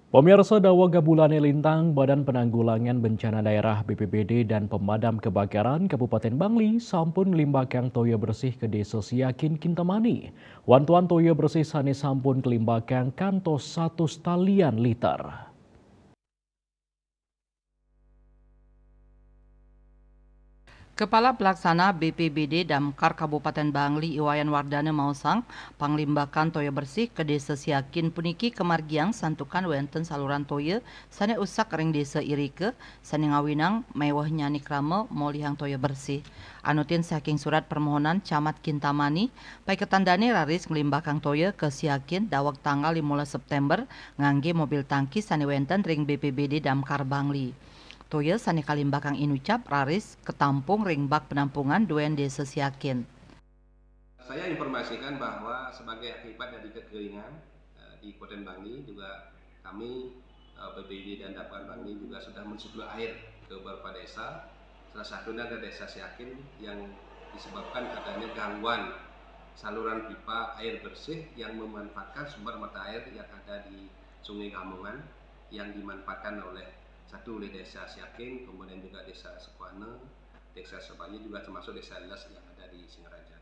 Pemirsa Dawa Gabulane Lintang, Badan Penanggulangan Bencana Daerah BPBD dan Pemadam Kebakaran Kabupaten Bangli sampun limbakang toyo bersih ke Desa Siakin Kintamani. Wantuan toyo bersih sane sampun kelimbakang kantos 1 liter. Kepala Pelaksana BPBD Damkar Kabupaten Bangli Iwayan Wardana Mausang, panglimbakan toyo bersih ke Desa Siakin puniki kemargiang santukan wenten saluran toyo sane usak ring Desa Irike sane ngawinang mewah nyani krama molihang toyo bersih. Anutin saking surat permohonan Camat Kintamani, pai ketandane raris ngelimbakang toyo ke Siakin dawak tanggal 15 September ngangge mobil tangki sane wenten ring BPBD Damkar Bangli. Toya sani kalimbakang inucap raris ketampung ring bak penampungan duen Desa Siakin. Saya informasikan bahwa sebagai akibat dari kekeringan di Kabupaten Bangli juga kami BPBD dan Damkar Bangli juga sudah mensuplai air ke beberapa desa. Salah satunya ada Desa Siakin yang disebabkan adanya gangguan saluran pipa air bersih yang memanfaatkan sumber mata air yang ada di Sungai Gamongan yang dimanfaatkan oleh Desa Siakin, kemudian juga Desa Sekuane, Desa Sebanyi juga termasuk Desa Les yang ada di Singaraja.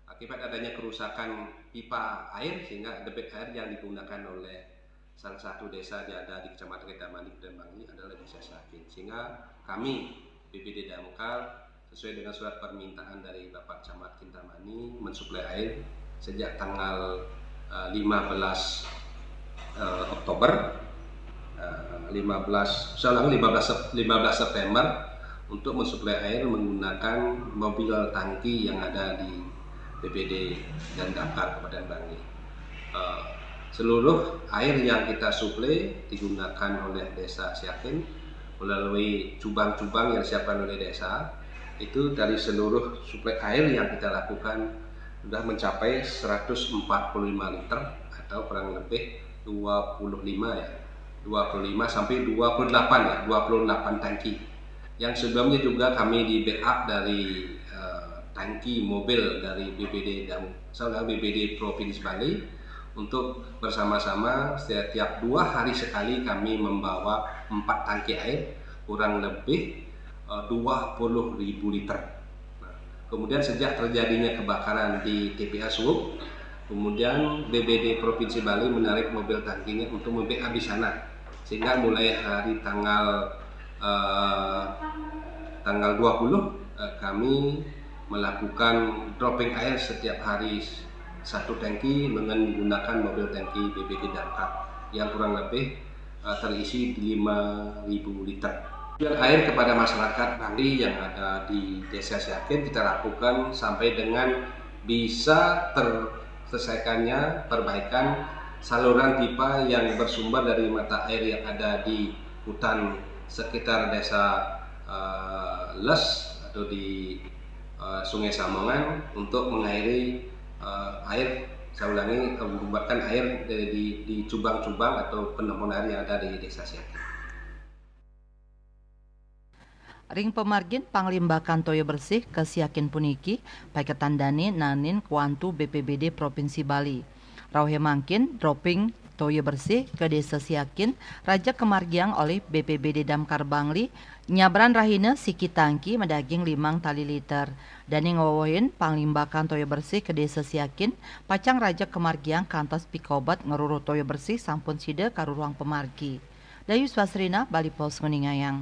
Akibat adanya kerusakan pipa air sehingga debit air yang digunakan oleh salah satu desa yang ada di Kecamatan Kintamani dan Bangli adalah Desa Siakin. Sehingga kami BPBD Damkar sesuai dengan surat permintaan dari Bapak Camat Kintamani mensuplai air sejak tanggal 15 Oktober 15 September untuk mensuplai air menggunakan mobil tangki yang ada di BPD dan Damkar Kabupaten Bangli. Seluruh air yang kita suplai digunakan oleh Desa Siakin melalui cubang-cubang yang disiapkan oleh desa. Itu dari seluruh suplai air yang kita lakukan sudah mencapai 145 liter atau kurang lebih 25 sampai 28 tangki. Yang sebelumnya juga kami di backup dari tangki mobil dari BPD dan BPD Provinsi Bali untuk bersama-sama setiap 2 hari sekali kami membawa 4 tangki air kurang lebih 20.000 liter. Kemudian sejak terjadinya kebakaran di TPA Suwuk, kemudian BPD Provinsi Bali menarik mobil tangkinya untuk membackup di sana, sehingga mulai hari tanggal 20 kami melakukan dropping air setiap hari 1 tangki dengan menggunakan mobil tangki BPD Damkar yang kurang lebih terisi 5.000 liter. Air kepada masyarakat Bangli yang ada di Desa Siakin kita lakukan sampai dengan bisa terselesaikannya perbaikan saluran pipa yang bersumber dari mata air yang ada di hutan sekitar Desa Les atau di Sungai Samongan untuk mengairi air, saya ulangi, membuatkan air di cubang-cubang atau penampungan air yang ada di Desa Siakin. Ring pemargin panglimbakan toyo bersih ke Siakin puniki pai ketandani nanin kuantu BPBD Provinsi Bali. Rauhe mangkin dropping toyo bersih ke Desa Siakin raja kemargiang oleh BPBD Damkar Bangli nyabran rahina siki tangki medaging 5 tali liter. Dan ngowohin panglimbakan toyo bersih ke Desa Siakin pacang raja kemargiang kantos pikobat ngeruru toyo bersih sampun sida karu ruang pemargi. Dayu Swasrina Bali Pos Nguningayang.